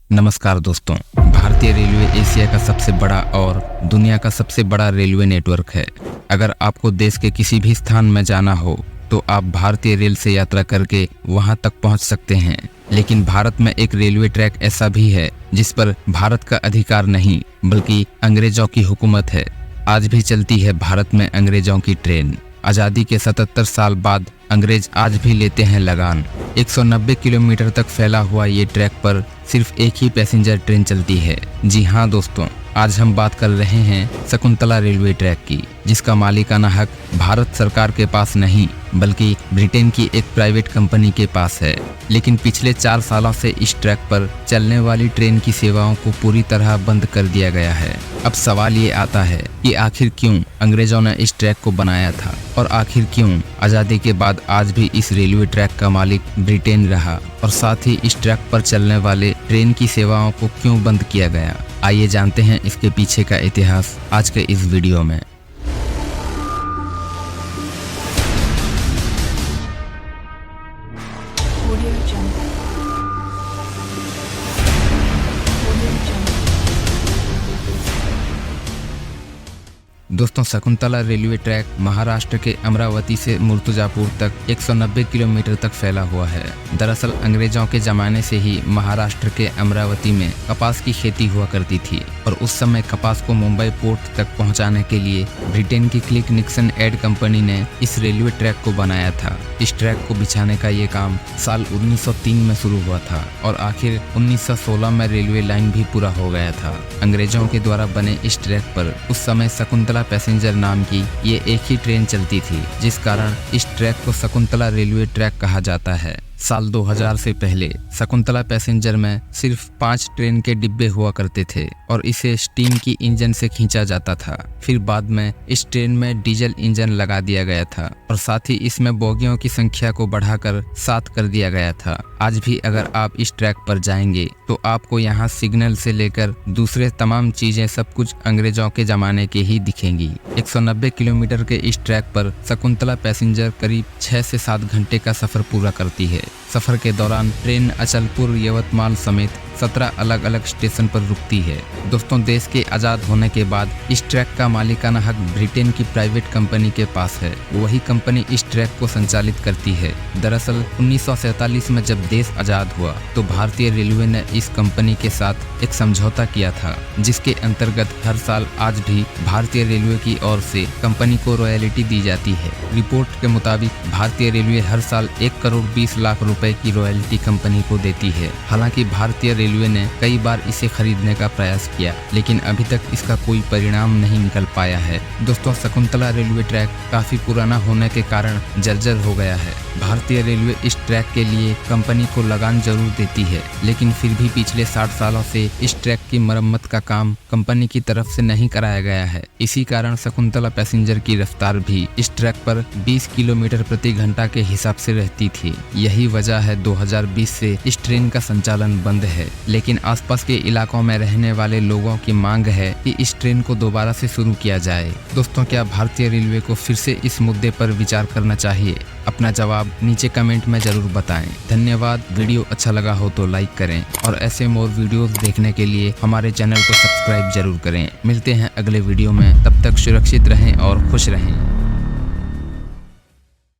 नमस्कार दोस्तों। भारतीय रेलवे एशिया का सबसे बड़ा और दुनिया का सबसे बड़ा रेलवे नेटवर्क है। अगर आपको देश के किसी भी स्थान में जाना हो तो आप भारतीय रेल से यात्रा करके वहां तक पहुंच सकते हैं। लेकिन भारत में एक रेलवे ट्रैक ऐसा भी है जिस पर भारत का अधिकार नहीं बल्कि अंग्रेजों की हुकूमत है। आज भी चलती है भारत में अंग्रेजों की ट्रेन। आज़ादी के 77 साल बाद अंग्रेज आज भी लेते हैं लगान। 190 किलोमीटर तक फैला हुआ ये ट्रैक पर सिर्फ एक ही पैसेंजर ट्रेन चलती है। जी हाँ दोस्तों, आज हम बात कर रहे हैं शकुंतला रेलवे ट्रैक की, जिसका मालिकाना हक भारत सरकार के पास नहीं बल्कि ब्रिटेन की एक प्राइवेट कंपनी के पास है। लेकिन पिछले 4 सालों से इस ट्रैक पर चलने वाली ट्रेन की सेवाओं को पूरी तरह बंद कर दिया गया है। अब सवाल ये आता है कि आखिर क्यों अंग्रेजों ने इस ट्रैक को बनाया था और आखिर क्यों आज़ादी के बाद आज भी इस रेलवे ट्रैक का मालिक ब्रिटेन रहा और साथ ही इस ट्रैक पर चलने वाले ट्रेन की सेवाओं को क्यों बंद किया गया। आइए जानते हैं इसके पीछे का इतिहास आज के इस वीडियो में। दोस्तों, शकुंतला रेलवे ट्रैक महाराष्ट्र के अमरावती से मुर्तुजापुर तक 190 किलोमीटर तक फैला हुआ है। दरअसल अंग्रेजों के जमाने से ही महाराष्ट्र के अमरावती में कपास की खेती हुआ करती थी और उस समय कपास को मुंबई पोर्ट तक पहुंचाने के लिए ब्रिटेन की क्लिक निक्सन एड कंपनी ने इस रेलवे ट्रैक को बनाया था। इस ट्रैक को बिछाने का ये काम साल 1903 में शुरू हुआ था और आखिर 1916 में रेलवे लाइन भी पूरा हो गया था। अंग्रेजों के द्वारा बने इस ट्रैक पर उस समय शकुंतला पैसेंजर नाम की ये एक ही ट्रेन चलती थी, जिस कारण इस ट्रैक को शकुंतला रेलवे ट्रैक कहा जाता है। साल 2000 से पहले शकुंतला पैसेंजर में सिर्फ 5 ट्रेन के डिब्बे हुआ करते थे और इसे स्टीम की इंजन से खींचा जाता था। फिर बाद में इस ट्रेन में डीजल इंजन लगा दिया गया था और साथ ही इसमें बोगियों की संख्या को बढ़ाकर 7 कर दिया गया था। आज भी अगर आप इस ट्रैक पर जाएंगे तो आपको यहाँ सिग्नल से लेकर दूसरे तमाम चीजें सब कुछ अंग्रेजों के जमाने के ही दिखेंगी। 190 किलोमीटर के इस ट्रैक पर शकुंतला पैसेंजर करीब 6 से 7 घंटे का सफर पूरा करती है। सफर के दौरान ट्रेन अचलपुर, यवतमाल समेत 17 अलग अलग स्टेशन पर रुकती है। दोस्तों, देश के आज़ाद होने के बाद इस ट्रैक का मालिकाना हक ब्रिटेन की प्राइवेट कंपनी के पास है। वही कंपनी इस ट्रैक को संचालित करती है। दरअसल 1947 में जब देश आज़ाद हुआ तो भारतीय रेलवे ने इस कंपनी के साथ एक समझौता किया था, जिसके अंतर्गत हर साल आज भी भारतीय रेलवे की ओर से कंपनी को रॉयल्टी दी जाती है। रिपोर्ट के मुताबिक भारतीय रेलवे हर साल 1 करोड़ 20 लाख रुपए की रॉयल्टी कंपनी को देती है। हालांकि भारतीय रेलवे ने कई बार इसे खरीदने का प्रयास किया, लेकिन अभी तक इसका कोई परिणाम नहीं निकल पाया है। दोस्तों, शकुंतला रेलवे ट्रैक काफी पुराना होने के कारण जर्जर हो गया है। भारतीय रेलवे इस ट्रैक के लिए कंपनी को लगान जरूर देती है, लेकिन फिर भी पिछले 60 सालों से इस ट्रैक की मरम्मत का काम कंपनी की तरफ से नहीं कराया गया है। इसी कारण शकुंतला पैसेंजर की रफ्तार भी इस ट्रैक पर 20 किलोमीटर प्रति घंटा के हिसाब से रहती थी। यही वजह है 2020 से इस ट्रेन का संचालन बंद है। लेकिन आसपास के इलाकों में रहने वाले लोगों की मांग है कि इस ट्रेन को दोबारा से शुरू किया जाए। दोस्तों, क्या भारतीय रेलवे को फिर से इस मुद्दे पर विचार करना चाहिए? अपना जवाब नीचे कमेंट में जरूर बताएं। धन्यवाद। वीडियो अच्छा लगा हो तो लाइक करें और ऐसे मोर वीडियोस देखने के लिए हमारे चैनल को सब्सक्राइब जरूर करें। मिलते हैं अगले वीडियो में, तब तक सुरक्षित रहें और खुश रहें।